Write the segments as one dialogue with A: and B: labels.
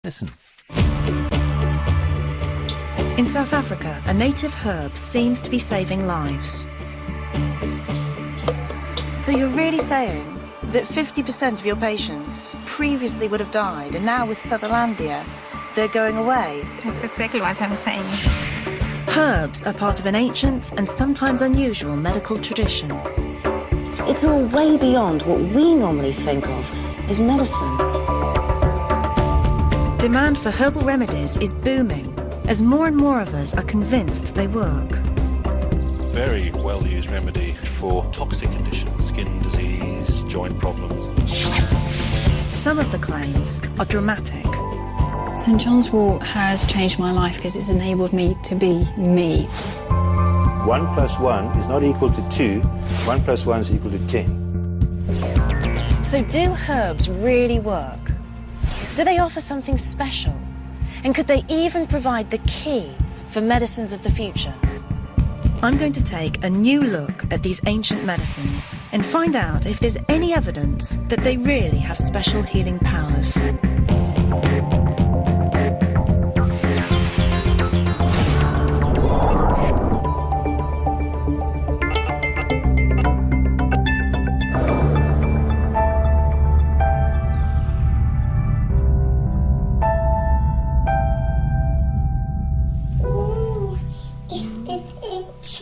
A: Listen.
B: In South Africa, a native herb seems to be saving lives. So you're really saying that 50% of your patients previously would have died, and now with Sutherlandia, they're going away?
C: That's exactly what I'm saying.
B: Herbs are part of an ancient and sometimes unusual medical tradition. It's all way beyond what we normally think of as medicine. Demand for herbal remedies is booming as more and more of us are convinced they work.
D: Very well-used remedy for toxic conditions, skin disease, joint problems.
B: Some of the claims are dramatic.
E: St John's wort has changed my life because it's enabled me to be me.
F: 1 + 1 is not equal to 2. 1 + 1 is equal to 10.
B: So do herbs really work? Do they offer something special? And could they even provide the key for medicines of the future? I'm going to take a new look at these ancient medicines and find out if there's any evidence that they really have special healing powers.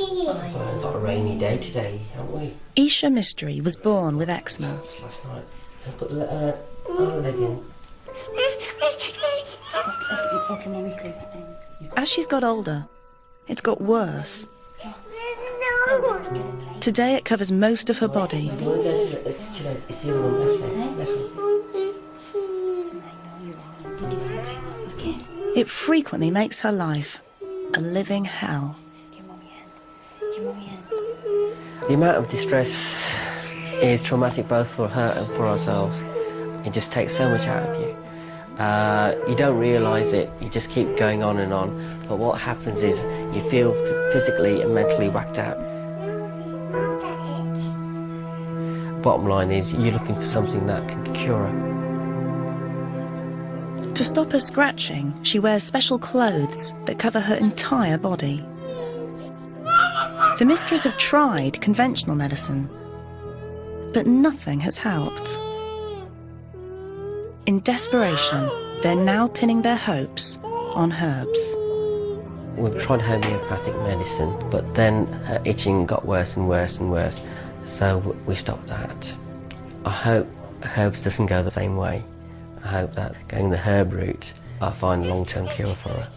G: We've got a rainy day today, haven't we?
B: Isha Mystery was born with eczema.
G: Last night. I put the leg in.
B: As she's got older, it's got worse. Today it covers most of her body.
G: You want to go to it's the other one, left leg.
B: It frequently makes her life a living hell.
G: The amount of distress is traumatic both for her and for ourselves. It just takes so much out of you. You don't realise it, you just keep going on and on. But what happens is you feel physically and mentally whacked out. Bottom line is you're looking for something that can cure her.
B: To stop her scratching, she wears special clothes that cover her entire body. The Mysteries have tried conventional medicine, but nothing has helped. In desperation, they're now pinning their hopes on herbs.
G: We've tried homeopathic medicine, but then her itching got worse and worse and worse, so we stopped that. I hope herbs doesn't go the same way. I hope that going the herb route, I'll find a long-term cure for her.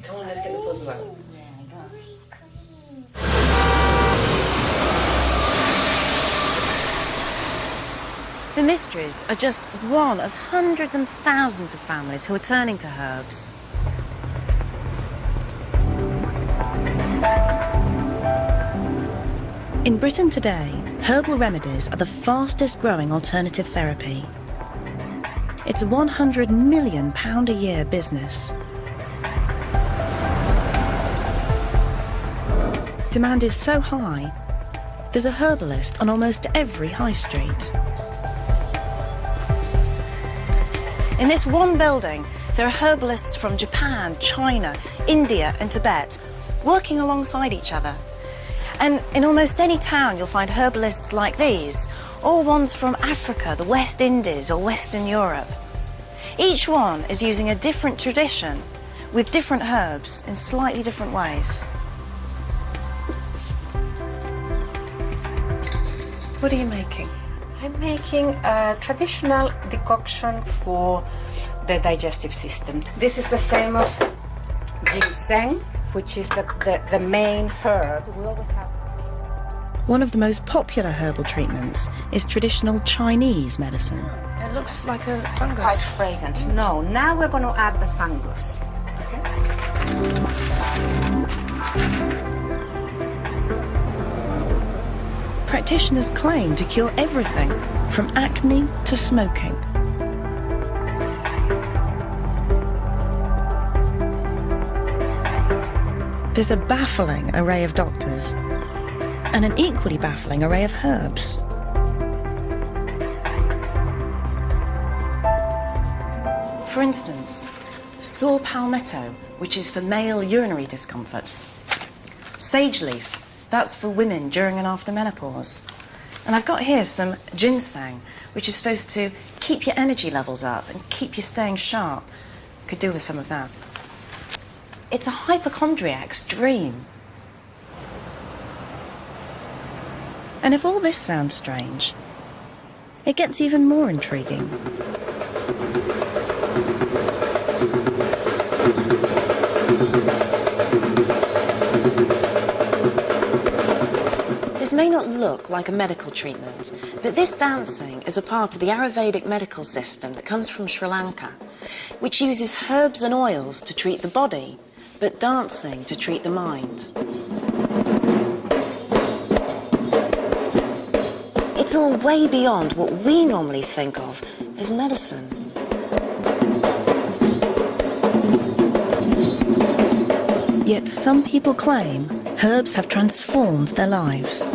G: Come on, let's get the puzzle out.
B: The Mysteries are just one of hundreds and thousands of families who are turning to herbs. In Britain today, herbal remedies are the fastest growing alternative therapy. It's a £100 million a year business. Demand is so high, there's a herbalist on almost every high street. In this one building, there are herbalists from Japan, China, India and Tibet working alongside each other. And in almost any town you'll find herbalists like these, or ones from Africa, the West Indies or Western Europe. Each one is using a different tradition with different herbs in slightly different ways. What are you making?
C: I'm making a traditional decoction for the digestive system. This is the famous ginseng, which is the main herb. We always have.
B: One of the most popular herbal treatments is traditional Chinese medicine. It looks like a fungus.
C: Quite fragrant. No, now we're going to add the fungus.
B: Practitioners claim to cure everything from acne to smoking. There's a baffling array of doctors and an equally baffling array of herbs. For instance, saw palmetto, which is for male urinary discomfort. Sage leaf, that's for women during and after menopause. And I've got here some ginseng, which is supposed to keep your energy levels up and keep you staying sharp. Could do with some of that. It's a hypochondriac's dream. And if all this sounds strange, it gets even more intriguing. This may not look like a medical treatment, but this dancing is a part of the Ayurvedic medical system that comes from Sri Lanka, which uses herbs and oils to treat the body, but dancing to treat the mind. It's all way beyond what we normally think of as medicine. Yet some people claim herbs have transformed their lives.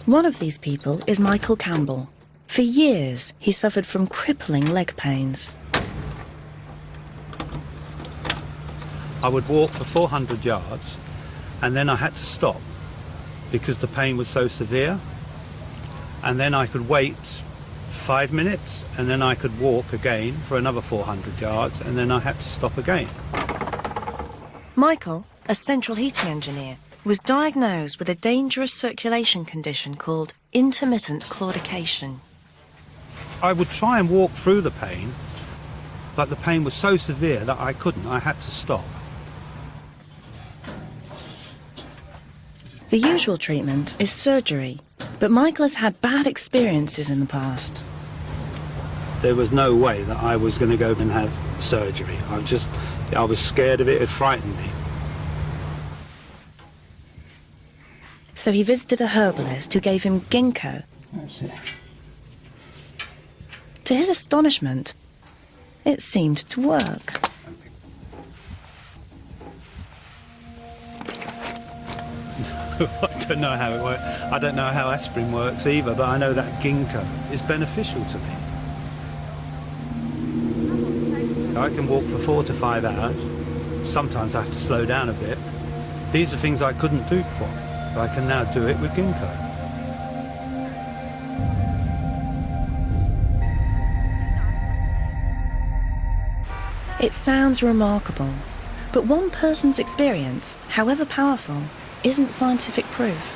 B: One of these people is Michael Campbell. For years, he suffered from crippling leg pains.
A: I would walk for 400 yards and then I had to stop because the pain was so severe. And then I could wait 5 minutes and then I could walk again for another 400 yards and then I had to stop again.
B: Michael, a central heating engineer, was diagnosed with a dangerous circulation condition called intermittent claudication.
A: I would try and walk through the pain, but the pain was so severe that I couldn't. I had to stop.
B: The usual treatment is surgery, but Michael has had bad experiences in the past.
A: There was no way that I was going to go and have surgery. I was scared of it. It frightened me.
B: So he visited a herbalist who gave him ginkgo.
A: That's it.
B: To his astonishment, it seemed to work.
A: I don't know how it works. I don't know how aspirin works either, but I know that ginkgo is beneficial to me. I can walk for 4 to 5 hours. Sometimes I have to slow down a bit. These are things I couldn't do before, but I can now do it with ginkgo.
B: It sounds remarkable, but one person's experience, however powerful, isn't scientific proof.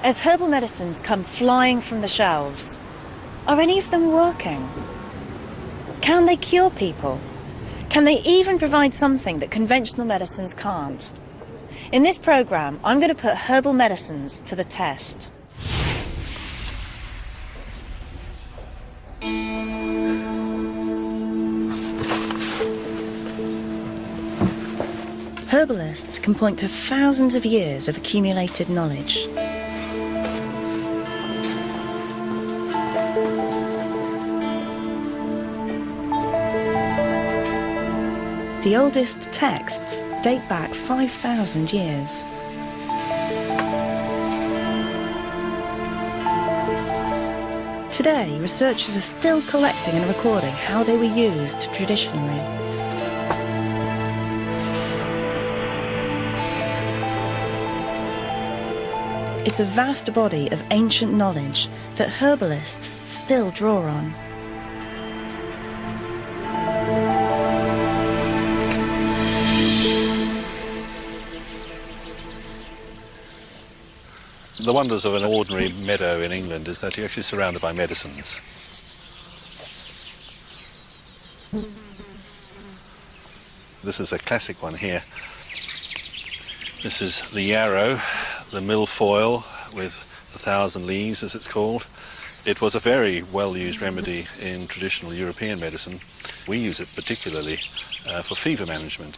B: As herbal medicines come flying from the shelves, are any of them working? Can they cure people? Can they even provide something that conventional medicines can't? In this programme, I'm going to put herbal medicines to the test. Herbalists can point to thousands of years of accumulated knowledge. The oldest texts date back 5,000 years. Today, researchers are still collecting and recording how they were used traditionally. It's a vast body of ancient knowledge that herbalists still draw on.
D: The wonders of an ordinary meadow in England is that you're actually surrounded by medicines. This is a classic one here. This is the yarrow, the milfoil with the 1,000 leaves, as it's called. It was a very well-used remedy in traditional European medicine. We use it particularly for fever management.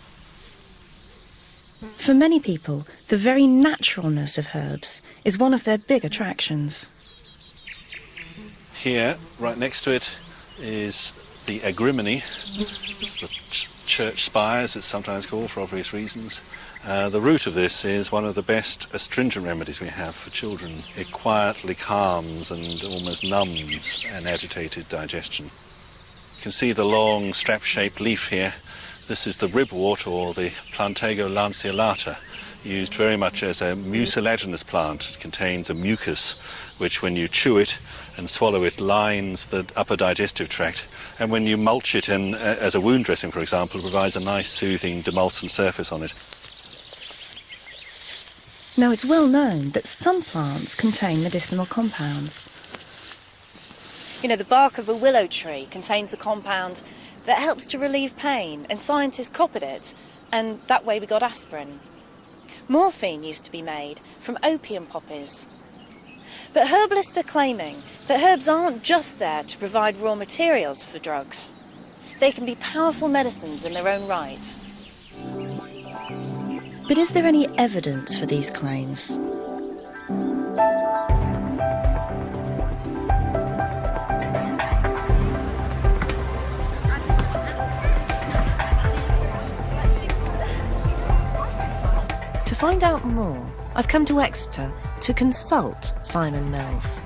B: For many people, the very naturalness of herbs is one of their big attractions.
D: Here, right next to it, is the agrimony. It's the church spire, as it's sometimes called for obvious reasons. The root of this is one of the best astringent remedies we have for children. It quietly calms and almost numbs an agitated digestion. You can see the long strap-shaped leaf here. This is the ribwort, or the Plantago lanceolata, used very much as a mucilaginous plant. It contains a mucus which, when you chew it and swallow it, lines the upper digestive tract. And when you mulch it in, as a wound dressing, for example, it provides a nice soothing demulcent surface on it.
B: Now, it's well known that some plants contain medicinal compounds. You know, the bark of a willow tree contains a compound that helps to relieve pain, and scientists copied it, and that way we got aspirin. Morphine used to be made from opium poppies. But herbalists are claiming that herbs aren't just there to provide raw materials for drugs. They can be powerful medicines in their own right. But is there any evidence for these claims? To find out more, I've come to Exeter to consult Simon Mills.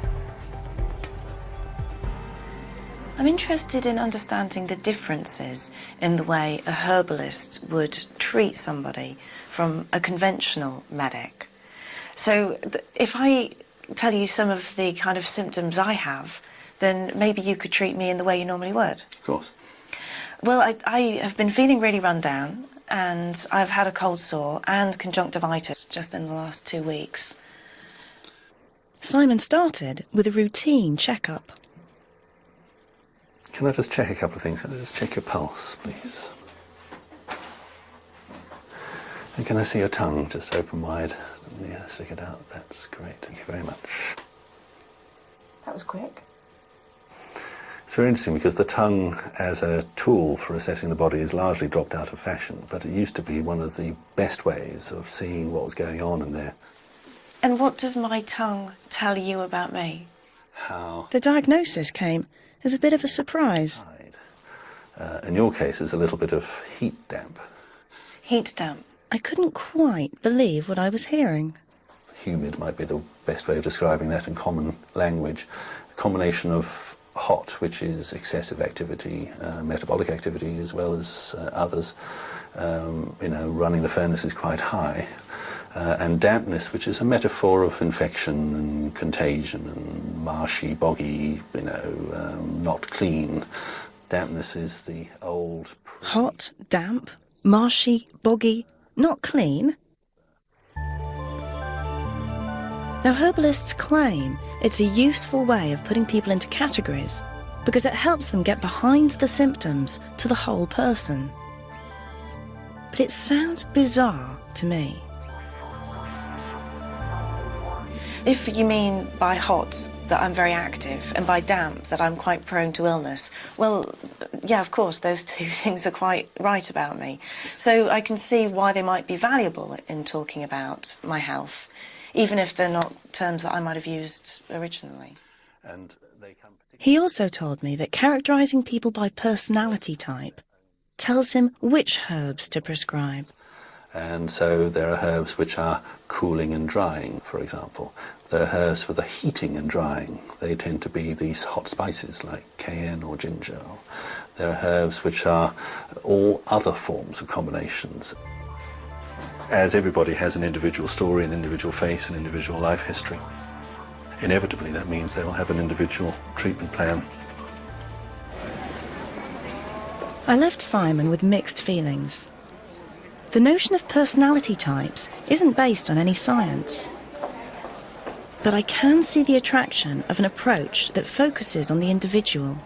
B: I'm interested in understanding the differences in the way a herbalist would treat somebody from a conventional medic. So if I tell you some of the kind of symptoms I have, then maybe you could treat me in the way you normally would.
D: Of course.
B: Well, I have been feeling really run down, and I've had a cold sore and conjunctivitis just in the last 2 weeks. Simon started with a routine checkup.
D: Can I just check a couple of things? Can I just check your pulse, please? And can I see your tongue just open wide? Let me stick it out. That's great. Thank you very much.
B: That was quick.
D: It's very interesting because the tongue as a tool for assessing the body is largely dropped out of fashion, but it used to be one of the best ways of seeing what was going on in there.
B: And what does my tongue tell you about me?
D: How?
B: The diagnosis came as a bit of a surprise.
D: In your case, it's a little bit of heat damp.
B: Heat damp. I couldn't quite believe what I was hearing.
D: Humid might be the best way of describing that in common language. A combination of hot, which is excessive activity, metabolic activity, as well as others. Running the furnace is quite high. And dampness, which is a metaphor of infection and contagion and marshy, boggy, not clean. Dampness is the old...
B: Hot, damp, marshy, boggy, not clean. Now, herbalists claim it's a useful way of putting people into categories because it helps them get behind the symptoms to the whole person. But it sounds bizarre to me. If you mean by hot that I'm very active and by damp that I'm quite prone to illness, well, yeah, of course, those two things are quite right about me. So I can see why they might be valuable in talking about my health, even if they're not terms that I might have used originally.
D: And they come
B: He also told me that characterising people by personality type tells him which herbs to prescribe.
D: And so there are herbs which are cooling and drying, for example. There are herbs with a heating and drying. They tend to be these hot spices like cayenne or ginger. There are herbs which are all other forms of combinations. As everybody has an individual story, an individual face, an individual life history, inevitably that means they will have an individual treatment plan.
B: I left Simon with mixed feelings. The notion of personality types isn't based on any science. But I can see the attraction of an approach that focuses on the individual.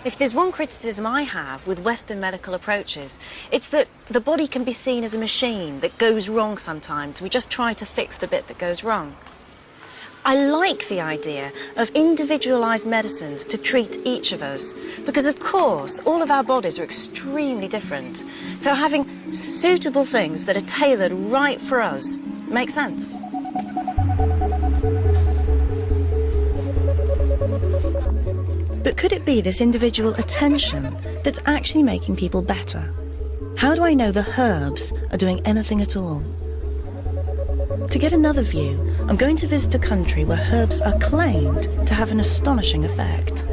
B: If there's one criticism I have with Western medical approaches, it's that the body can be seen as a machine that goes wrong sometimes. We just try to fix the bit that goes wrong. I like the idea of individualised medicines to treat each of us, because of course all of our bodies are extremely different. So having suitable things that are tailored right for us makes sense. But could it be this individual attention that's actually making people better? How do I know the herbs are doing anything at all? To get another view, I'm going to visit a country where herbs are claimed to have an astonishing effect.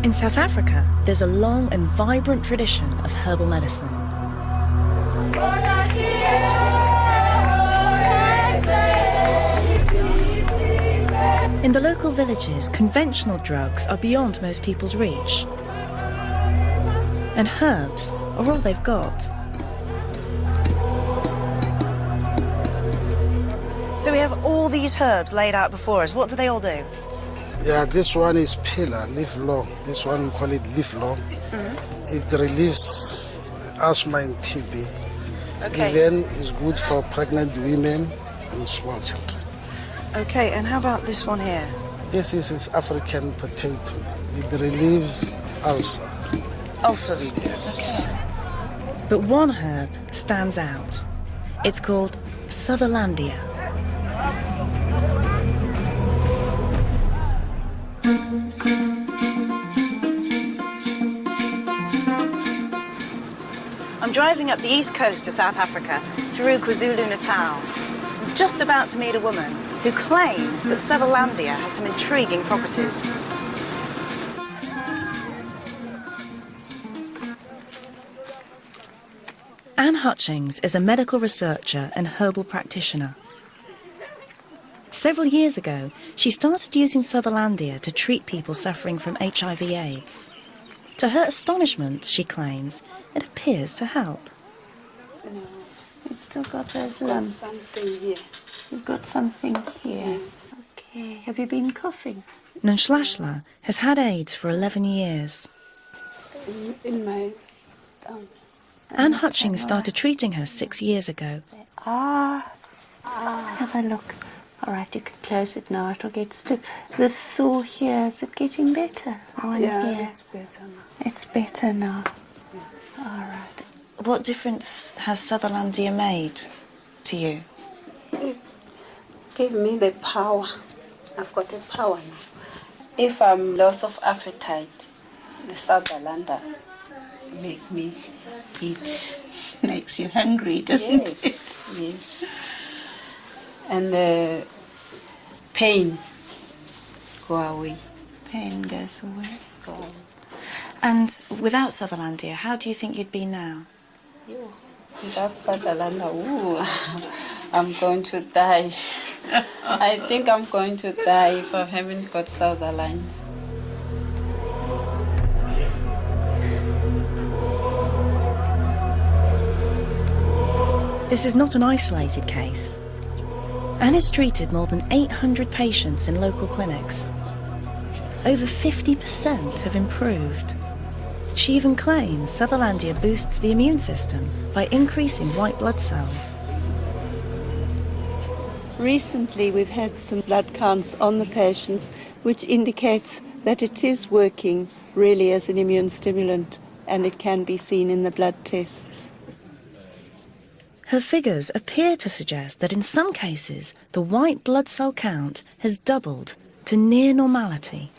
B: In South Africa, there's a long and vibrant tradition of herbal medicine. In the local villages, conventional drugs are beyond most people's reach. And herbs are all they've got. So we have all these herbs laid out before us. What do they all do?
H: Yeah, this one is pillar, leaf long. This one we call it leaf long. It relieves asthma and TB.
B: Okay.
H: Even is good for pregnant women and small children.
B: Okay, and how about this one here?
H: This is African potato. It relieves ulcer.
B: Ulcers?
H: Yes.
B: Okay. But one herb stands out. It's called Sutherlandia. I'm driving up the east coast of South Africa through KwaZulu-Natal. I'm just about to meet a woman who claims that Sutherlandia has some intriguing properties. Anne Hutchings is a medical researcher and herbal practitioner. Several years ago, she started using Sutherlandia to treat people suffering from HIV/AIDS. To her astonishment, she claims, it appears to help.
I: No, you've still got those lumps. Something here. You've got something here. Yes. Okay. Have you been coughing?
B: Nonhlashla has had AIDS for 11 years.
I: In my thumb.
B: Anne Hutchings started treating her 6 years ago.
I: Have a look. All right, you can close it now. It'll get stiff. The sore here, is it getting better?
J: Yeah, it's better now.
I: It's better now.
J: Yeah.
I: All right.
B: What difference has Sutherlandia made to you?
J: Give me the power. I've got the power now. If I'm loss of appetite, the Sutherlandia make me eat.
I: Makes you hungry, doesn't it?
J: Yes. And the pain go away.
I: Pain goes away.
J: Go away.
B: And without Sutherlandia, how do you think you'd be now?
J: Without Sutherlandia, I'm going to die. I think I'm going to die if I haven't got Sutherlandia.
B: This is not an isolated case. Anne has treated more than 800 patients in local clinics. Over 50% have improved. She even claims Sutherlandia boosts the immune system by increasing white blood cells.
I: Recently, we've had some blood counts on the patients, which indicates that it is working really as an immune stimulant, and it can be seen in the blood tests.
B: Her figures appear to suggest that in some cases, the white blood cell count has doubled to near normality.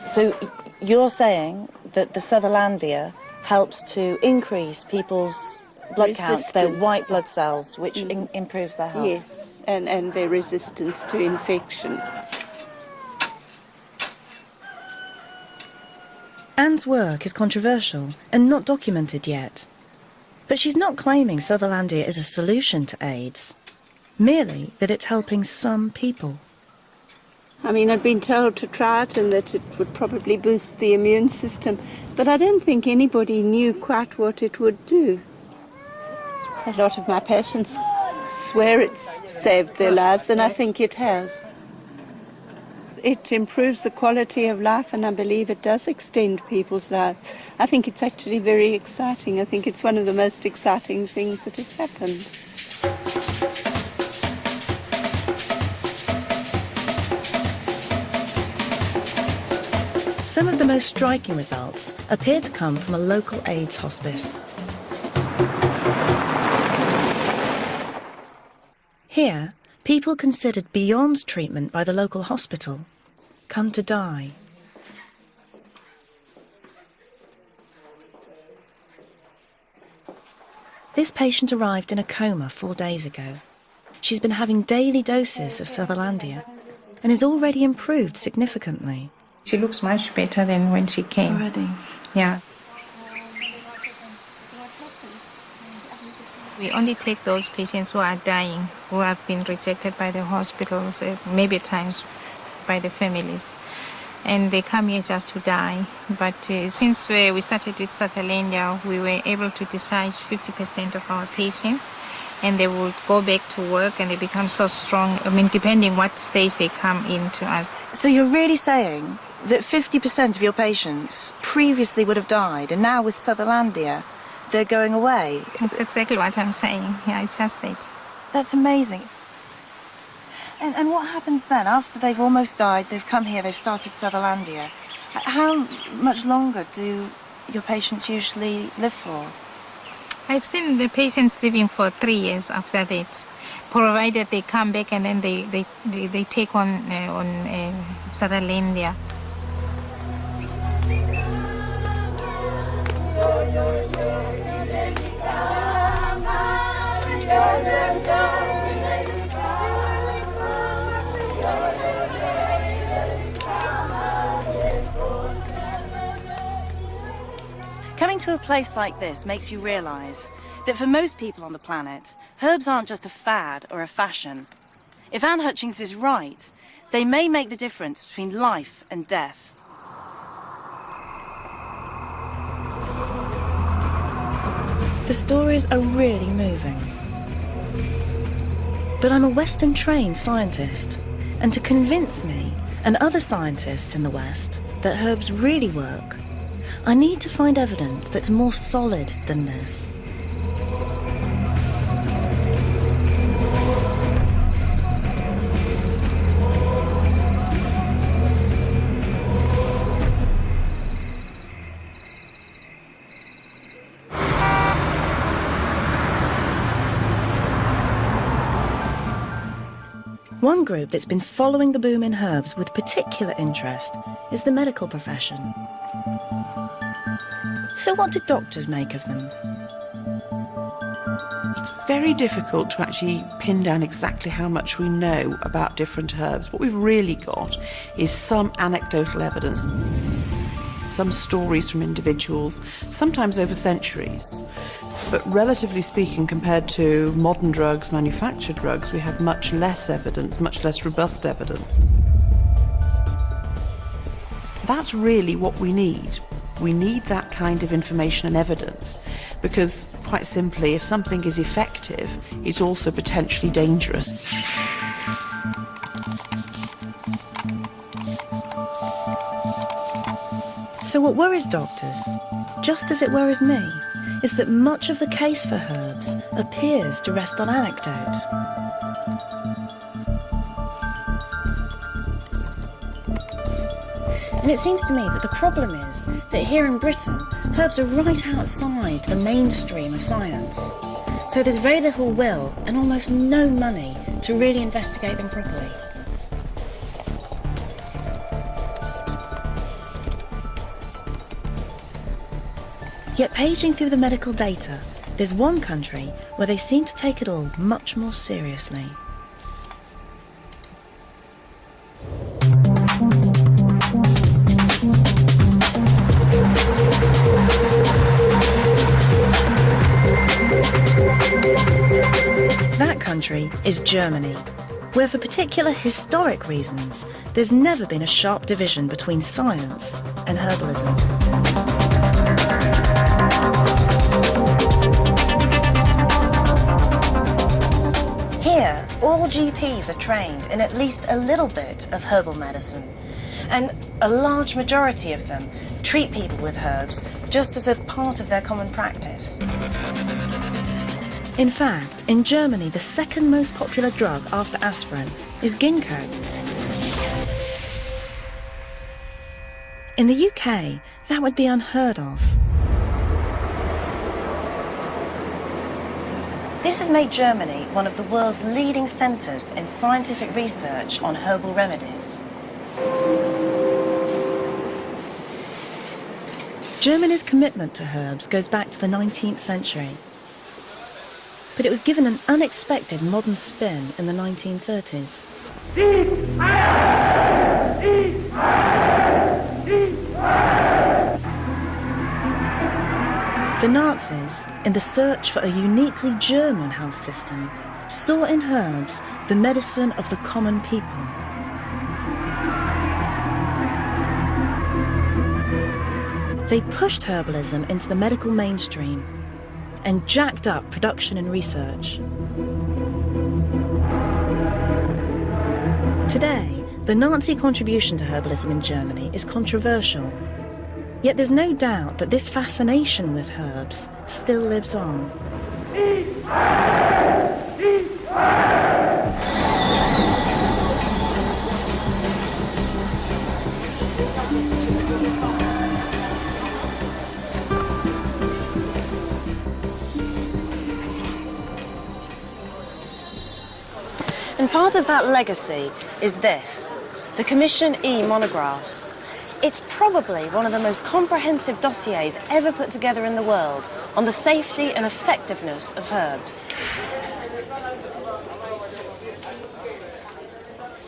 B: So you're saying that the Sutherlandia helps to increase people's blood counts, their white blood cells, which improves their health?
I: Yes, and their resistance to infection.
B: Anne's work is controversial and not documented yet. But she's not claiming Sutherlandia is a solution to AIDS, merely that it's helping some people.
I: I mean, I've been told to try it and that it would probably boost the immune system, but I don't think anybody knew quite what it would do. A lot of my patients swear it's saved their lives, and I think it has. It improves the quality of life, and I believe it does extend people's lives. I think it's actually very exciting. I think it's one of the most exciting things that has happened.
B: Some of the most striking results appear to come from a local AIDS hospice. Here, people considered beyond treatment by the local hospital come to die. This patient arrived in a coma 4 days ago. She's been having daily doses of Sutherlandia and has already improved significantly.
K: She looks much better than when she came.
B: Already?
K: Yeah.
L: We only take those patients who are dying, who have been rejected by the hospitals, maybe times by the families. And they come here just to die. But since we started with Sutherlandia, we were able to discharge 50% of our patients, and they would go back to work and they become so strong. I mean, depending what stage they come into us.
B: So you're really saying that 50% of your patients previously would have died, and now with Sutherlandia, they're going away?
L: That's exactly what I'm saying. Yeah, it's just that.
B: That's amazing. And what happens then? After they've almost died, they've come here, they've started Sutherlandia. How much longer do your patients usually live for?
L: I've seen the patients living for 3 years after that, provided they come back and then they take on Sutherlandia.
B: Coming to a place like this makes you realise that for most people on the planet, herbs aren't just a fad or a fashion. If Anne Hutchings is right, they may make the difference between life and death. The stories are really moving. But I'm a Western-trained scientist, and to convince me and other scientists in the West that herbs really work, I need to find evidence that's more solid than this. One group that's been following the boom in herbs with particular interest is the medical profession. So what do doctors make of them?
M: It's very difficult to actually pin down exactly how much we know about different herbs. What we've really got is some anecdotal evidence, some stories from individuals, sometimes over centuries. But relatively speaking, compared to modern drugs, manufactured drugs, we have much less evidence, much less robust evidence. That's really what we need. We need that kind of information and evidence because, quite simply, if something is effective, it's also potentially dangerous.
B: So what worries doctors, just as it worries me, is that much of the case for herbs appears to rest on anecdote. And it seems to me that the problem is that here in Britain, herbs are right outside the mainstream of science. So there's very little will and almost no money to really investigate them properly. Yet paging through the medical data, there's one country where they seem to take it all much more seriously. That country is Germany, where for particular historic reasons, there's never been a sharp division between science and herbalism. Here, all GPs are trained in at least a little bit of herbal medicine, and a large majority of them treat people with herbs just as a part of their common practice. In fact, in Germany, the second most popular drug after aspirin is ginkgo. In the UK, that would be unheard of. This has made Germany one of the world's leading centres in scientific research on herbal remedies. Germany's commitment to herbs goes back to the 19th century. But it was given an unexpected modern spin in the 1930s. The Nazis, in the search for a uniquely German health system, saw in herbs the medicine of the common people. They pushed herbalism into the medical mainstream and jacked up production and research. Today, the Nazi contribution to herbalism in Germany is controversial. Yet there's no doubt that this fascination with herbs still lives on. And part of that legacy is this, the Commission E monographs. It's probably one of the most comprehensive dossiers ever put together in the world on the safety and effectiveness of herbs.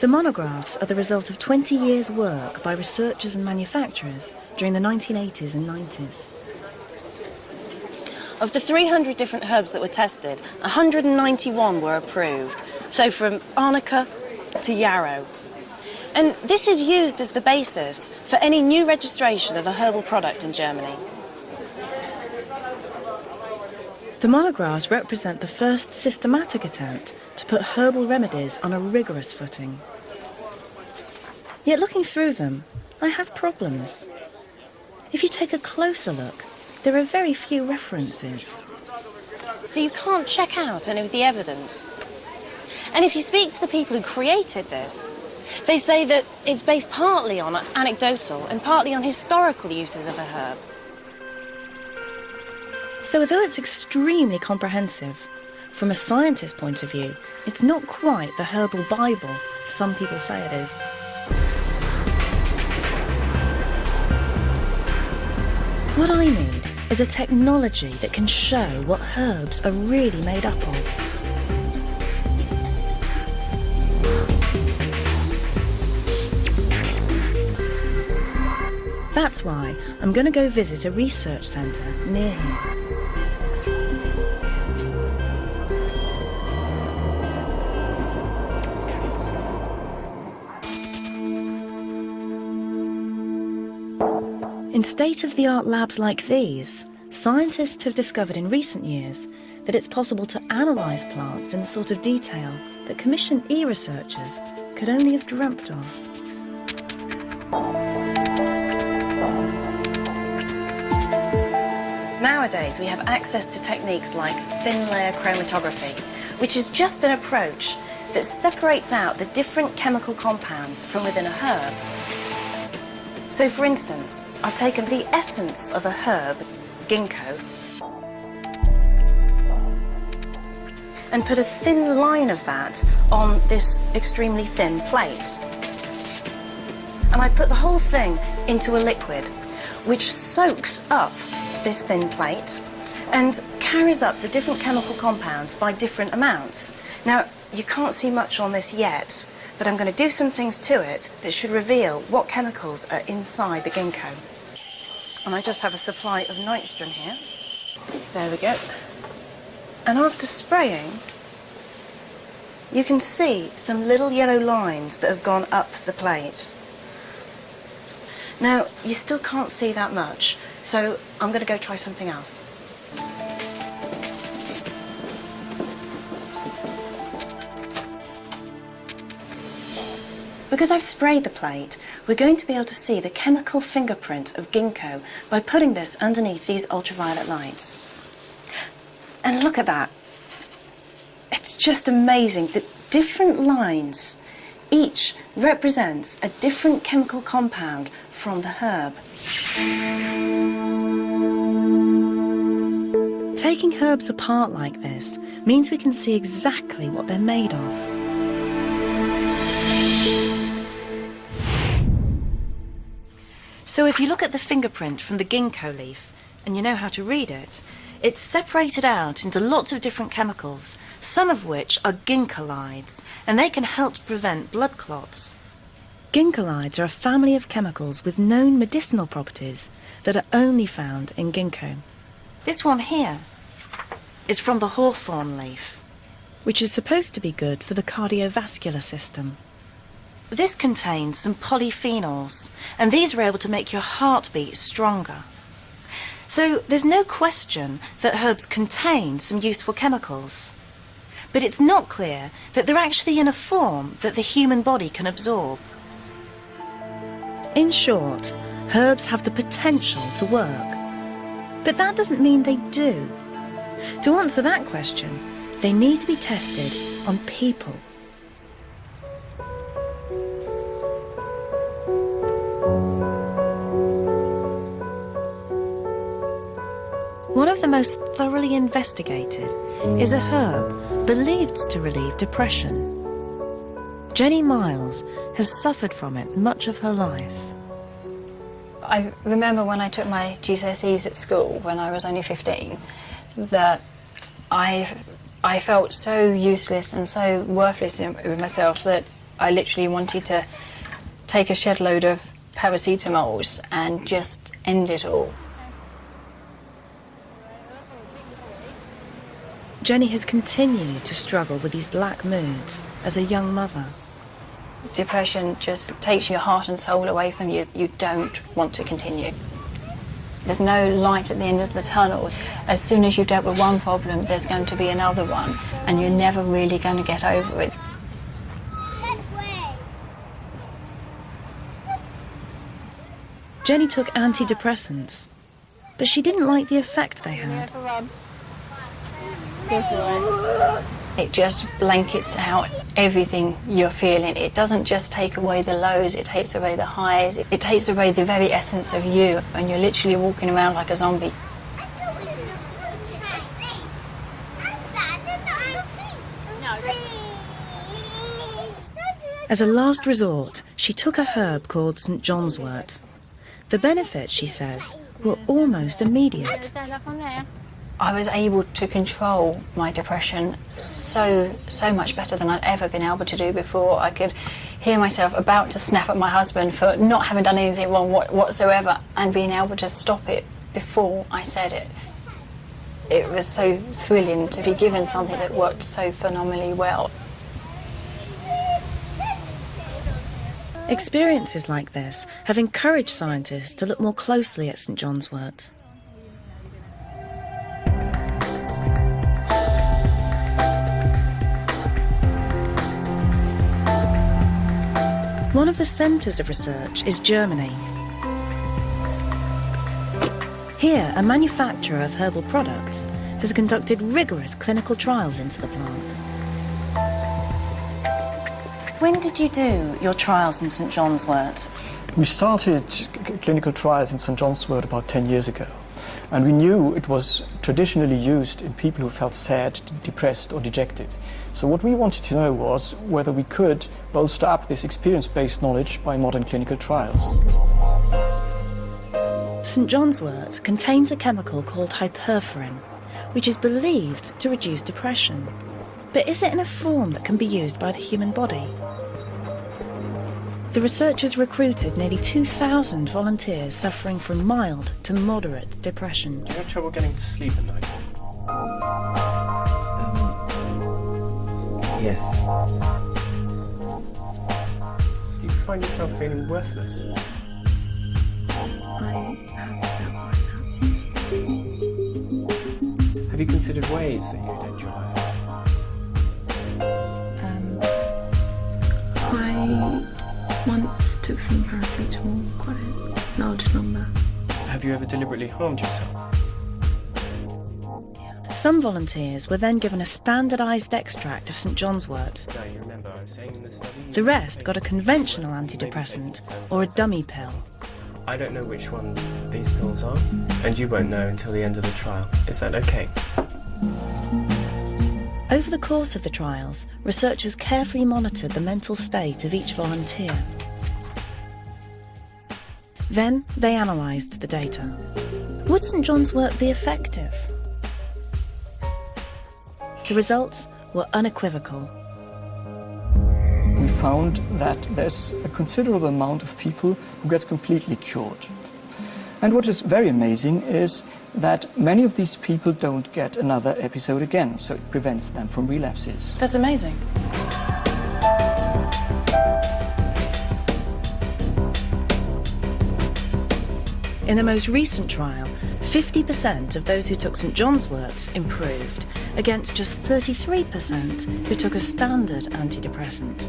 B: The monographs are the result of 20 years' work by researchers and manufacturers during the 1980s and 90s. Of the 300 different herbs that were tested, 191 were approved, so from arnica to yarrow. And this is used as the basis for any new registration of a herbal product in Germany. The monographs represent the first systematic attempt to put herbal remedies on a rigorous footing. Yet looking through them, I have problems. If you take a closer look, there are very few references. So you can't check out any of the evidence. And if you speak to the people who created this, they say that it's based partly on anecdotal and partly on historical uses of a herb. So although it's extremely comprehensive, from a scientist's point of view, it's not quite the herbal Bible some people say it is. What I need is a technology that can show what herbs are really made up of. That's why I'm going to go visit a research centre near here. In state-of-the-art labs like these, scientists have discovered in recent years that it's possible to analyse plants in the sort of detail that Commission E researchers could only have dreamt of. Nowadays, we have access to techniques like thin layer chromatography, which is just an approach that separates out the different chemical compounds from within a herb. So, for instance, I've taken the essence of a herb, ginkgo, and put a thin line of that on this extremely thin plate. And I put the whole thing into a liquid, which soaks up this thin plate and carries up the different chemical compounds by different amounts. Now, you can't see much on this yet, but I'm going to do some things to it that should reveal what chemicals are inside the ginkgo. And I just have a supply of nitrogen here. There we go. And after spraying, you can see some little yellow lines that have gone up the plate. Now, you still can't see that much, so I'm going to go try something else. Because I've sprayed the plate, we're going to be able to see the chemical fingerprint of ginkgo by putting this underneath these ultraviolet lights. And look at that. It's just amazing that different lines, each represents a different chemical compound from the herb. Taking herbs apart like this means we can see exactly what they're made of. So if you look at the fingerprint from the ginkgo leaf, and you know how to read it, it's separated out into lots of different chemicals, some of which are ginkgolides, and they can help to prevent blood clots. Ginkgolides are a family of chemicals with known medicinal properties that are only found in ginkgo. This one here is from the hawthorn leaf, which is supposed to be good for the cardiovascular system. This contains some polyphenols, and these are able to make your heart beat stronger. So there's no question that herbs contain some useful chemicals. But it's not clear that they're actually in a form that the human body can absorb. In short, herbs have the potential to work. But that doesn't mean they do. To answer that question, they need to be tested on people. One of the most thoroughly investigated is a herb believed to relieve depression. Jenny Miles has suffered from it much of her life.
E: I remember when I took my GCSEs at school when I was only 15 that I felt so useless and so worthless with myself that I literally wanted to take a shed load of paracetamols and just end it all.
B: Jenny has continued to struggle with these black moods as a young mother.
E: Depression just takes your heart and soul away from you. You don't want to continue. There's no light at the end of the tunnel. As soon as you've dealt with one problem, there's going to be another one, and you're never really going to get over it.
B: Jenny took antidepressants, but she didn't like the effect they had.
E: It just blankets out everything you're feeling. It doesn't just take away the lows, it takes away the highs. It takes away the very essence of you, and you're literally walking around like a zombie.
B: As a last resort, she took a herb called St. John's wort. The benefits, she says, were almost immediate.
E: I was able to control my depression so much better than I'd ever been able to do before. I could hear myself about to snap at my husband for not having done anything wrong whatsoever and being able to stop it before I said it. It was so thrilling to be given something that worked so phenomenally well.
B: Experiences like this have encouraged scientists to look more closely at St. John's wort. One of the centres of research is Germany. Here, a manufacturer of herbal products has conducted rigorous clinical trials into the plant. When did you do your trials in St. John's wort?
N: We started clinical trials in St. John's wort about 10 years ago, and we knew it was traditionally used in people who felt sad, depressed or dejected. So what we wanted to know was whether we could bolster up this experience-based knowledge by modern clinical trials.
B: St. John's wort contains a chemical called hyperforin, which is believed to reduce depression. But is it in a form that can be used by the human body? The researchers recruited nearly 2,000 volunteers suffering from mild to moderate depression.
O: Do you have trouble getting to sleep at night?
N: Yes.
O: Do you find yourself feeling worthless? Have you considered ways that you'd end your life?
P: I once took some paracetamol, quite a large number.
O: Have you ever deliberately harmed yourself?
B: Some volunteers were then given a standardised extract of St. John's wort.
O: No, you remember I was saying in the study...
B: The rest got a conventional antidepressant or a dummy pill.
O: I don't know which one these pills are, and you won't know until the end of the trial. Is that okay?
B: Over the course of the trials, researchers carefully monitored the mental state of each volunteer. Then they analysed the data. Would St John's wort be effective? The results were unequivocal.
N: We found that there's a considerable amount of people who gets completely cured. And what is very amazing is that many of these people don't get another episode again, so it prevents them from relapses.
B: That's amazing. In the most recent trial, 50% of those who took St John's wort improved, against just 33% who took a standard antidepressant.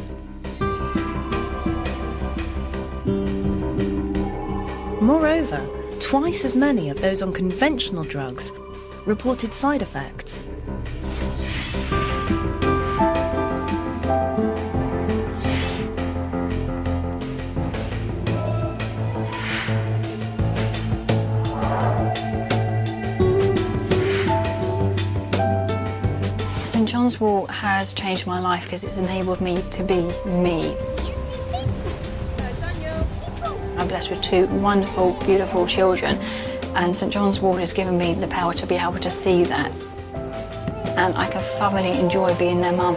B: Moreover, twice as many of those on conventional drugs reported side effects.
E: St John's wort has changed my life because it's enabled me to be me. I'm blessed with two wonderful, beautiful children, and St John's wort has given me the power to be able to see that. And I can thoroughly enjoy being their mum.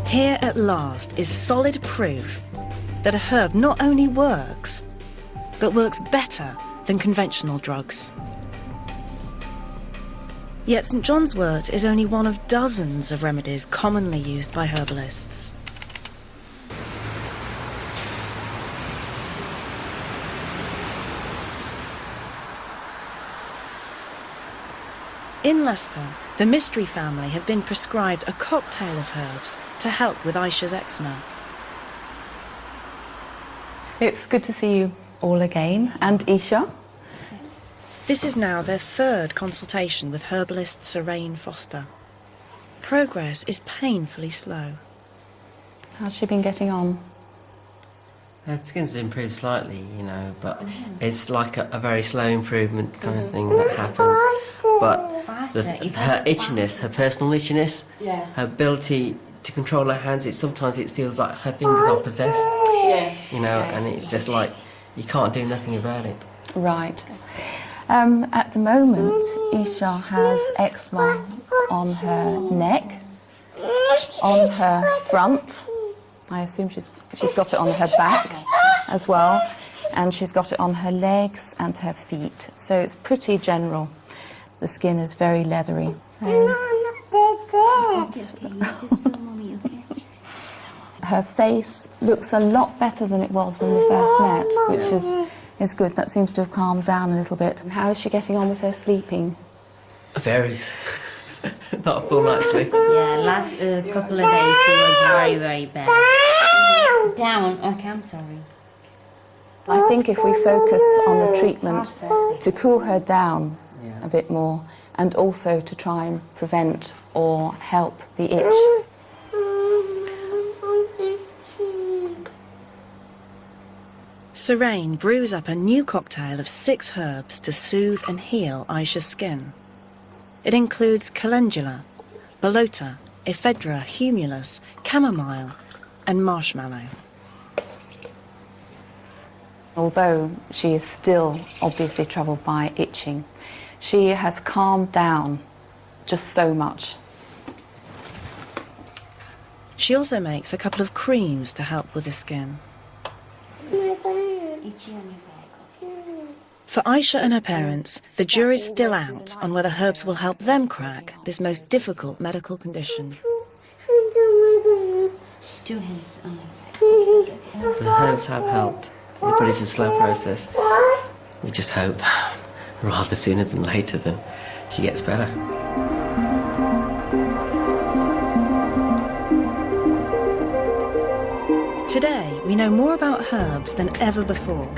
B: Here at last is solid proof that a herb not only works, but works better than conventional drugs. Yet St John's wort is only one of dozens of remedies commonly used by herbalists. In Leicester, the Mystery family have been prescribed a cocktail of herbs to help with Aisha's eczema.
Q: It's good to see you all again, and Isha.
B: This is now their third consultation with herbalist Saraine Foster. Progress is painfully slow.
Q: How's she been getting on?
G: Her skin's improved slightly, you know, but it's like a very slow improvement kind of thing that happens. But her itchiness, her personal itchiness, her ability to control her hands, sometimes it feels like her fingers are possessed.
Q: Yes.
G: You know, and it's just like you can't do nothing about it.
Q: Right. At the moment, Isha has eczema on her neck, on her front. I assume she's got it on her back as well, and she's got it on her legs and her feet. So it's pretty general. The skin is very leathery. Her face looks a lot better than it was when we first met, which is good. That seems to have calmed down a little bit. And how is she getting on with her sleeping?
G: Varies. Not a full night's sleep.
R: Yeah, last couple of days she was very, very bad. Down. Okay, I'm sorry.
Q: I think if we focus on the treatment to cool her down a bit more, and also to try and prevent or help the itch.
B: Saraine brews up a new cocktail of 6 herbs to soothe and heal Aisha's skin. It includes calendula, bolota, ephedra, humulus, chamomile and marshmallow.
Q: Although she is still obviously troubled by itching, she has calmed down just so much.
B: She also makes a couple of creams to help with the skin. For Aisha and her parents, the jury's still out on whether herbs will help them crack this most difficult medical condition.
R: Two hands on.
G: The herbs have helped, but it's a slow process. We just hope, rather sooner than later, that she gets better.
B: Today, we know more about herbs than ever before.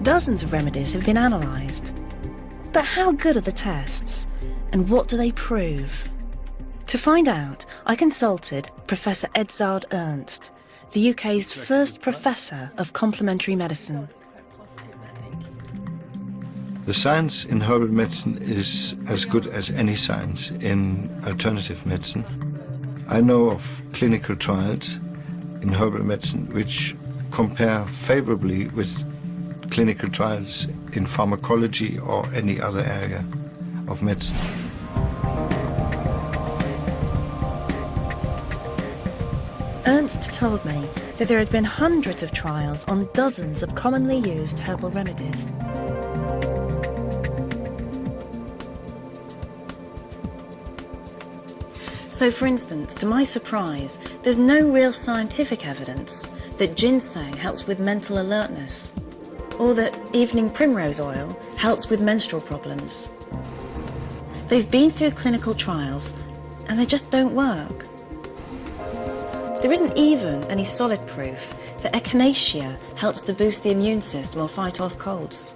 B: Dozens of remedies have been analysed. But how good are the tests? And what do they prove? To find out, I consulted Professor Edzard Ernst, the UK's first professor of complementary medicine.
S: The science in herbal medicine is as good as any science in alternative medicine. I know of clinical trials in herbal medicine which compare favorably with clinical trials in pharmacology or any other area of medicine.
B: Ernst told me that there had been hundreds of trials on dozens of commonly used herbal remedies. So, for instance, to my surprise, there's no real scientific evidence that ginseng helps with mental alertness, or that evening primrose oil helps with menstrual problems. They've been through clinical trials, and they just don't work. There isn't even any solid proof that echinacea helps to boost the immune system or fight off colds.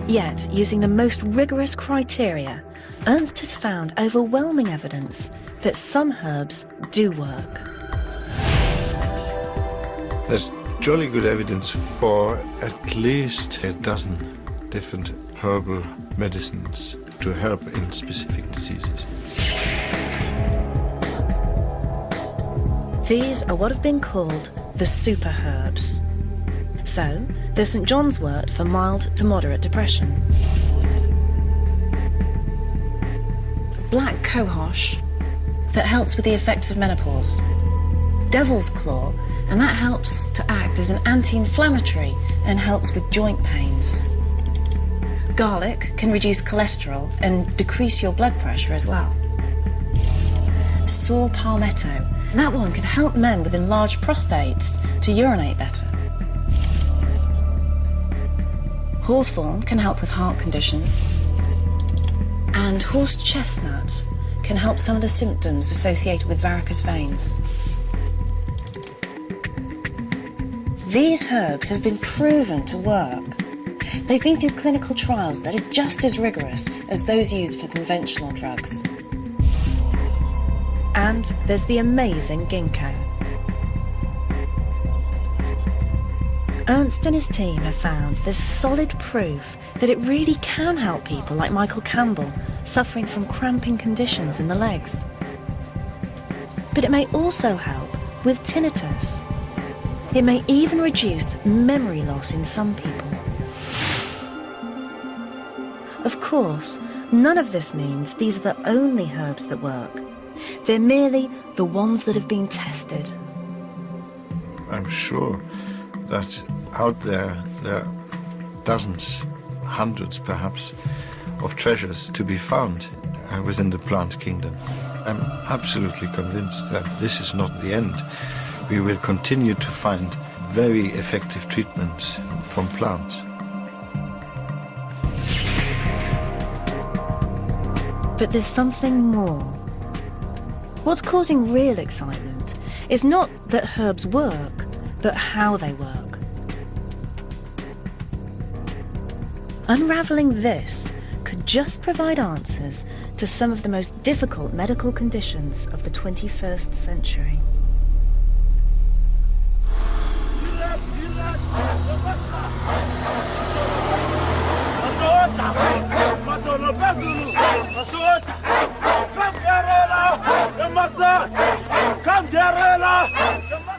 B: Yet, using the most rigorous criteria, Ernst has found overwhelming evidence that some herbs do work.
S: There's jolly good evidence for at least a dozen different herbal medicines to help in specific diseases.
B: These are what have been called the super herbs. So, there's St John's wort for mild to moderate depression. Black cohosh, that helps with the effects of menopause. Devil's claw, and that helps to act as an anti-inflammatory and helps with joint pains. Garlic can reduce cholesterol and decrease your blood pressure as well. Saw palmetto, that one can help men with enlarged prostates to urinate better. Hawthorn can help with heart conditions. And horse chestnut can help some of the symptoms associated with varicose veins. These herbs have been proven to work. They've been through clinical trials that are just as rigorous as those used for conventional drugs. And there's the amazing ginkgo. Ernst and his team have found there's solid proof that it really can help people like Michael Campbell suffering from cramping conditions in the legs. But it may also help with tinnitus. It may even reduce memory loss in some people. Of course, none of this means these are the only herbs that work. They're merely the ones that have been tested.
S: I'm sure that out there are dozens, hundreds perhaps, of treasures to be found within the plant kingdom. I'm absolutely convinced that this is not the end. We will continue to find very effective treatments from plants.
B: But there's something more. What's causing real excitement is not that herbs work, but how they work. Unravelling this could just provide answers to some of the most difficult medical conditions of the 21st century.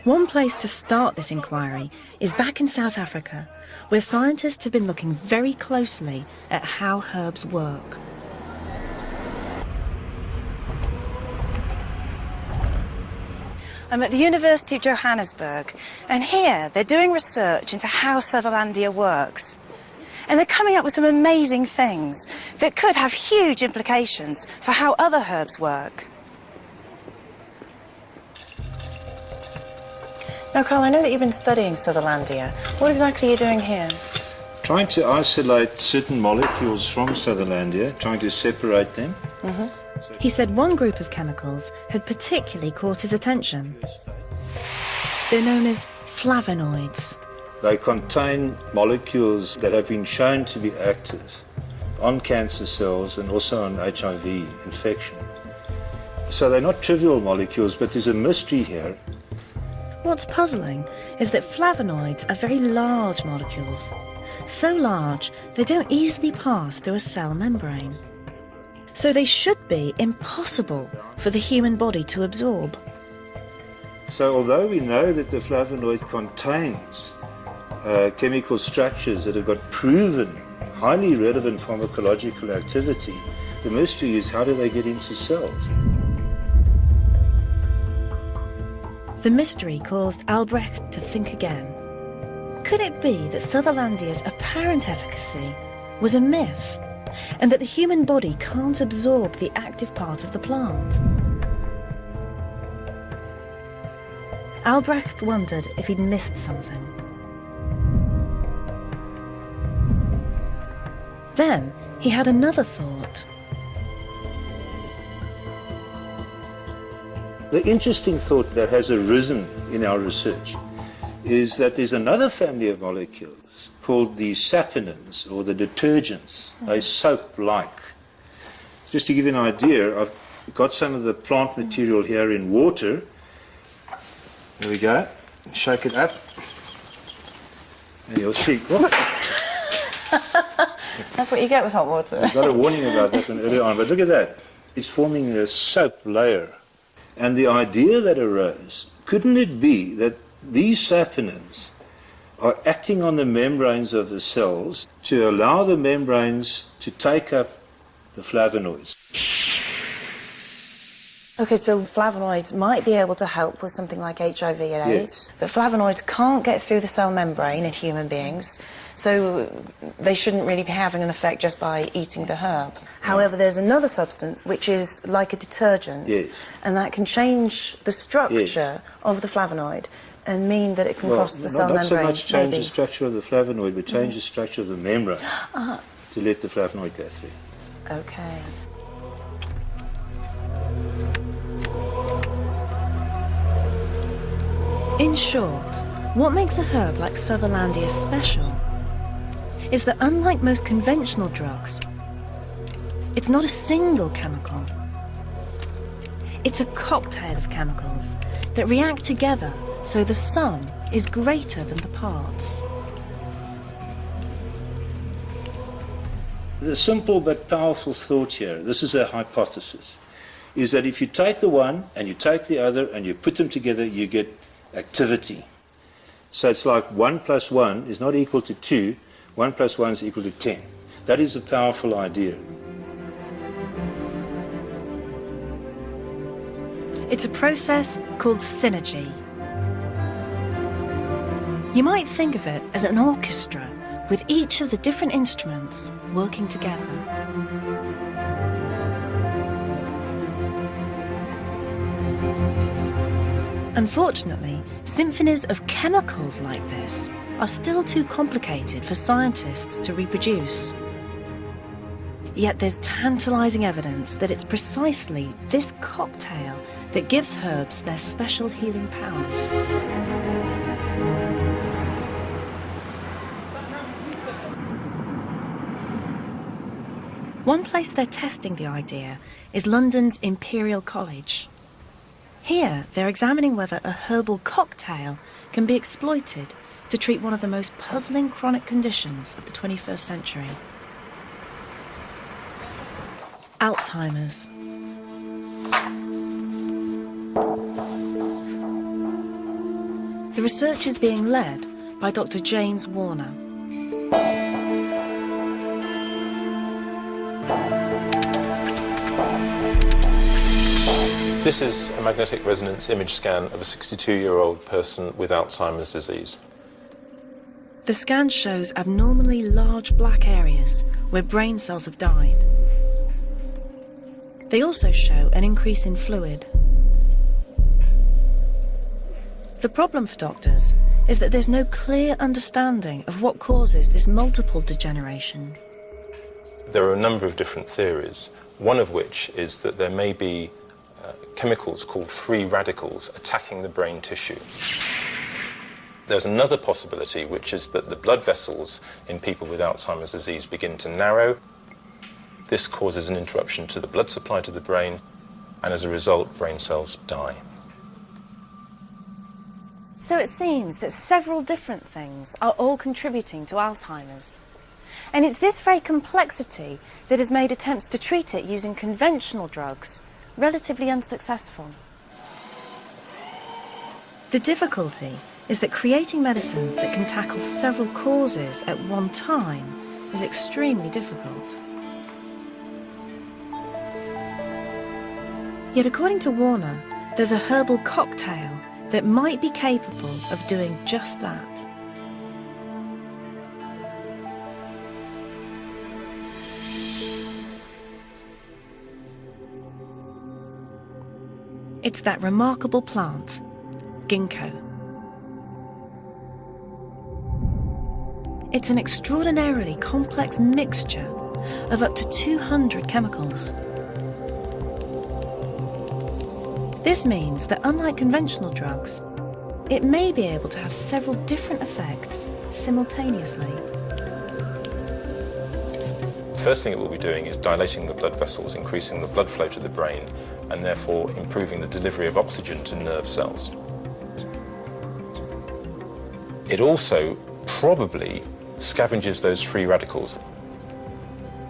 B: One place to start this inquiry is back in South Africa, where scientists have been looking very closely at how herbs work. I'm at the University of Johannesburg, and here they're doing research into how Sutherlandia works. And they're coming up with some amazing things that could have huge implications for how other herbs work. Now, Carl, I know that you've been studying Sutherlandia. What exactly are you doing here?
F: Trying to isolate certain molecules from Sutherlandia, trying to separate them.
B: He said one group of chemicals had particularly caught his attention. They're known as flavonoids.
F: They contain molecules that have been shown to be active on cancer cells and also on HIV infection. So they're not trivial molecules, but there's a mystery here.
B: What's puzzling is that flavonoids are very large molecules. So large, they don't easily pass through a cell membrane. So they should be impossible for the human body to absorb.
F: So although we know that the flavonoid contains chemical structures that have got proven, highly relevant pharmacological activity, the mystery is how do they get into cells?
B: The mystery caused Albrecht to think again. Could it be that Sutherlandia's apparent efficacy was a myth, and that the human body can't absorb the active part of the plant? Albrecht wondered if he'd missed something. Then he had another thought.
F: The interesting thought that has arisen in our research is that there's another family of molecules called the saponins, or the detergents. They're soap-like. Just to give you an idea, I've got some of the plant material here in water. There we go. Shake it up. And you'll see. What?
Q: That's what you get with hot water.
F: I got a warning about that one earlier on, but look at that. It's forming a soap layer. And the idea that arose, couldn't it be that these saponins are acting on the membranes of the cells to allow the membranes to take up the flavonoids?
B: Okay, so flavonoids might be able to help with something like HIV and AIDS, but flavonoids can't get through the cell membrane in human beings, so they shouldn't really be having an effect just by eating the herb. However, there's another substance which is like a detergent, and that can change the structure of the flavonoid and mean that it can cross the cell membrane.
F: Not so much change the structure of the flavonoid, but change the structure of the membrane to let the flavonoid go through.
B: Okay. In short, what makes a herb like Sutherlandia special is that unlike most conventional drugs, it's not a single chemical. It's a cocktail of chemicals that react together so the sum is greater than the parts.
F: The simple but powerful thought here, this is a hypothesis, is that if you take the one and you take the other and you put them together, you get activity. So it's like 1 + 1 is not equal to 2, 1 + 1 is equal to 10. That is a powerful idea.
B: It's a process called synergy. You might think of it as an orchestra with each of the different instruments working together. Unfortunately, symphonies of chemicals like this are still too complicated for scientists to reproduce. Yet there's tantalizing evidence that it's precisely this cocktail that gives herbs their special healing powers. One place they're testing the idea is London's Imperial College. Here, they're examining whether a herbal cocktail can be exploited to treat one of the most puzzling chronic conditions of the 21st century: Alzheimer's. The research is being led by Dr. James Warner.
T: This is a magnetic resonance image scan of a 62-year-old person with Alzheimer's disease.
B: The scan shows abnormally large black areas where brain cells have died. They also show an increase in fluid. The problem for doctors is that there's no clear understanding of what causes this multiple degeneration.
T: There are a number of different theories, one of which is that there may be chemicals called free radicals attacking the brain tissue. There's another possibility, which is that the blood vessels in people with Alzheimer's disease begin to narrow, This causes an interruption to the blood supply to the brain, and as a result, brain cells die.
B: So it seems that several different things are all contributing to Alzheimer's. And it's this very complexity that has made attempts to treat it using conventional drugs relatively unsuccessful. The difficulty is that creating medicines that can tackle several causes at one time is extremely difficult. Yet according to Warner, there's a herbal cocktail that might be capable of doing just that. It's that remarkable plant, ginkgo. It's an extraordinarily complex mixture of up to 200 chemicals. This means that unlike conventional drugs, it may be able to have several different effects simultaneously.
T: The first thing it will be doing is dilating the blood vessels, increasing the blood flow to the brain, and therefore improving the delivery of oxygen to nerve cells. It also probably scavenges those free radicals,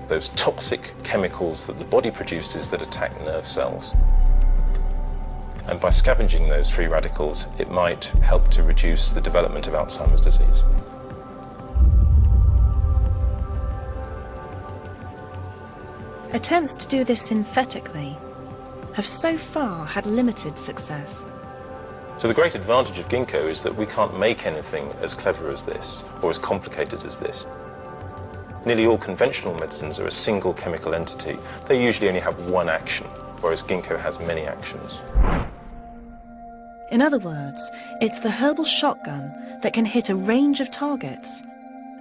T: those toxic chemicals that the body produces that attack nerve cells. And by scavenging those free radicals, it might help to reduce the development of Alzheimer's disease.
B: Attempts to do this synthetically have so far had limited success.
T: So the great advantage of ginkgo is that we can't make anything as clever as this, or as complicated as this. Nearly all conventional medicines are a single chemical entity. They usually only have one action, whereas ginkgo has many actions.
B: In other words, it's the herbal shotgun that can hit a range of targets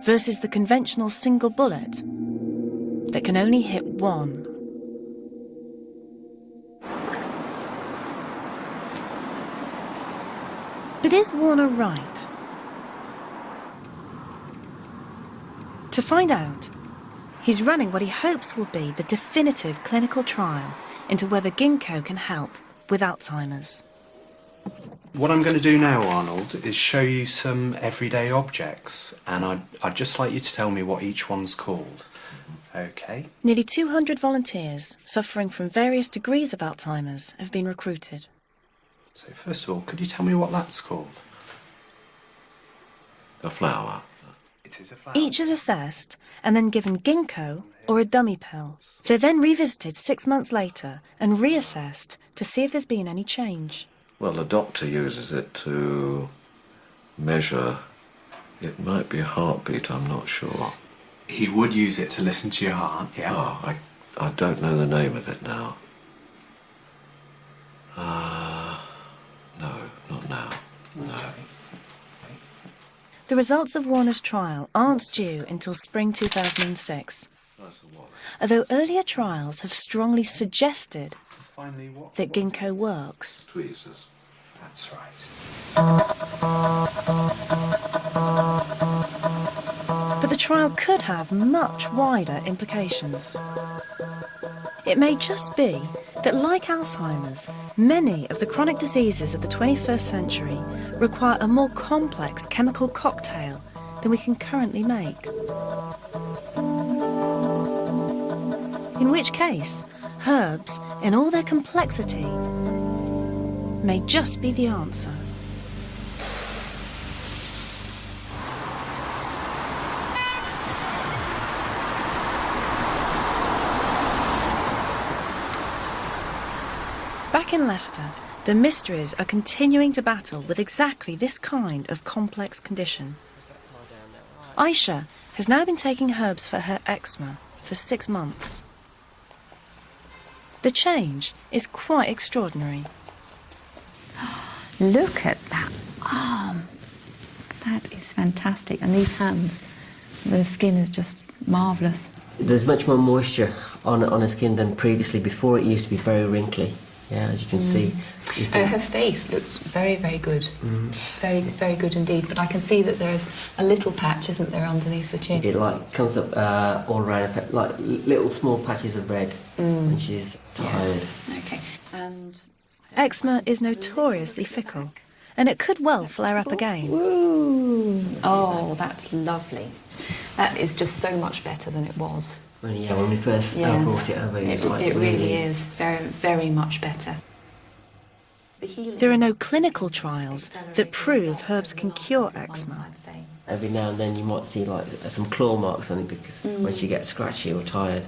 B: versus the conventional single bullet that can only hit one. But is Warner right? To find out, he's running what he hopes will be the definitive clinical trial into whether ginkgo can help with Alzheimer's.
U: What I'm going to do now, Arnold, is show you some everyday objects, and I'd just like you to tell me what each one's called. Okay?
B: Nearly 200 volunteers suffering from various degrees of Alzheimer's have been recruited.
U: So first of all, could you tell me what that's called?
V: A flower.
U: It is a flower.
B: Each is assessed and then given ginkgo or a dummy pill. They're then revisited 6 months later and reassessed to see if there's been any change.
V: Well, the doctor uses it to measure, it might be a heartbeat, I'm not sure.
U: He would use it to listen to your heart, yeah.
V: Oh, I don't know the name of it now. No, not now. No.
B: The results of Warner's trial aren't due until spring 2006, although earlier trials have strongly suggested that ginkgo works.
V: Tweezers.
U: That's right.
B: But the trial could have much wider implications. It may just be that, like Alzheimer's, many of the chronic diseases of the 21st century require a more complex chemical cocktail than we can currently make. In which case, herbs, in all their complexity, may just be the answer. Back in Leicester, the mysteries are continuing to battle with exactly this kind of complex condition. Aisha has now been taking herbs for her eczema for 6 months. The change is quite extraordinary.
Q: Look at that arm. That is fantastic. And these hands, the skin is just marvellous.
G: There's much more moisture on her skin than previously. Before, it used to be very wrinkly. Yeah, as you can see.
Q: Her face looks very, very good. Very, very good indeed. But I can see that there's a little patch, isn't there, underneath the chin?
G: It like comes up all around, like little small patches of red when she's tired.
Q: Yes. Okay. And
B: Eczema is notoriously fickle, and it could well flare up again.
Q: Oh, that's lovely. That is just so much better than it was.
G: When we first brought it over,
Q: it really is very, very much better.
B: There are no clinical trials that prove herbs can cure eczema.
G: Every now and then you might see like some claw marks on it because when she gets scratchy or tired,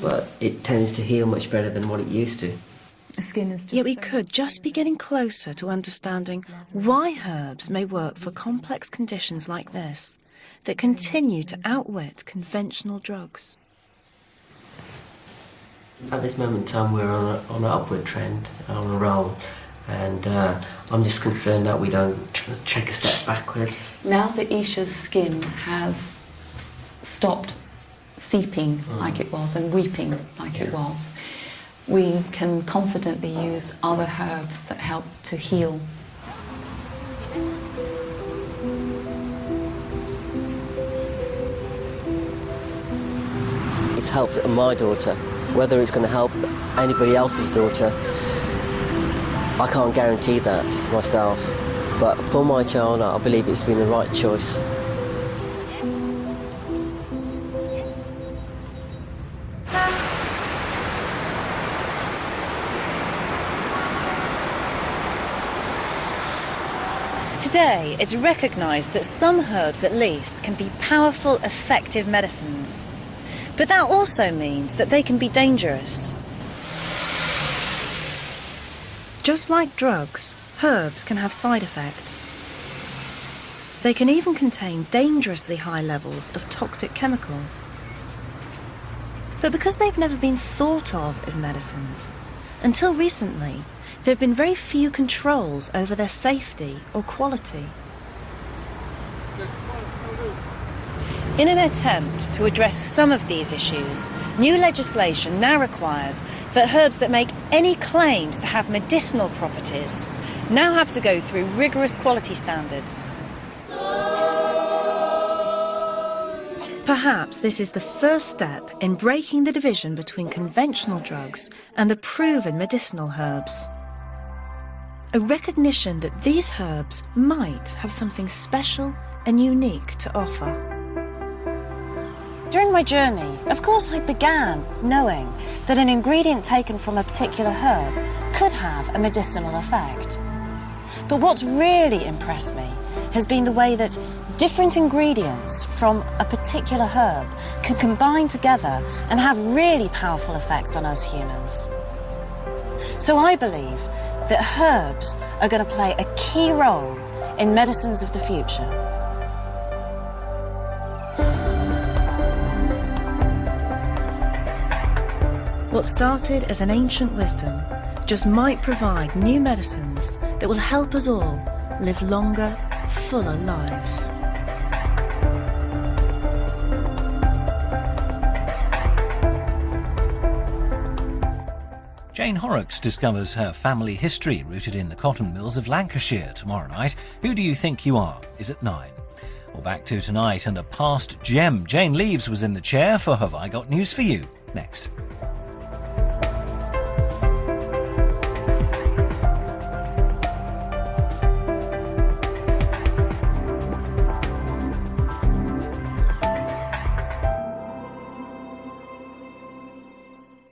G: but it tends to heal much better than what it used to.
Q: The skin is just
B: Yet we could just be getting closer to understanding why herbs may work for complex conditions like this that continue to outwit conventional drugs.
G: At this moment in time, we're on an upward trend, on a roll, and I'm just concerned that we don't take a step backwards.
Q: Now that Isha's skin has stopped seeping like it was and weeping like it was, we can confidently use other herbs that help to heal.
G: It's helped my daughter. Whether it's going to help anybody else's daughter, I can't guarantee that myself. But for my child, I believe it's been the right choice.
B: Today, it's recognised that some herbs, at least, can be powerful, effective medicines. But that also means that they can be dangerous. Just like drugs, herbs can have side effects. They can even contain dangerously high levels of toxic chemicals. But because they've never been thought of as medicines, until recently, there have been very few controls over their safety or quality. In an attempt to address some of these issues, new legislation now requires that herbs that make any claims to have medicinal properties now have to go through rigorous quality standards. Perhaps this is the first step in breaking the division between conventional drugs and the proven medicinal herbs. A recognition that these herbs might have something special and unique to offer. During my journey, of course, I began knowing that an ingredient taken from a particular herb could have a medicinal effect. But what's really impressed me has been the way that different ingredients from a particular herb can combine together and have really powerful effects on us humans. So I believe that herbs are going to play a key role in medicines of the future. What started as an ancient wisdom just might provide new medicines that will help us all live longer, fuller lives.
A: Jane Horrocks discovers her family history rooted in the cotton mills of Lancashire tomorrow night. Who Do You Think You Are is at 9. Well, back to tonight and a past gem. Jane Leaves was in the chair for Have I Got News For You? Next.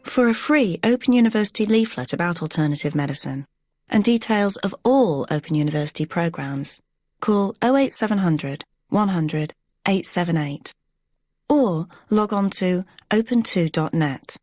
B: For a free Open University leaflet about alternative medicine and details of all Open University programmes, call 08700 100 878 or log on to open2.net.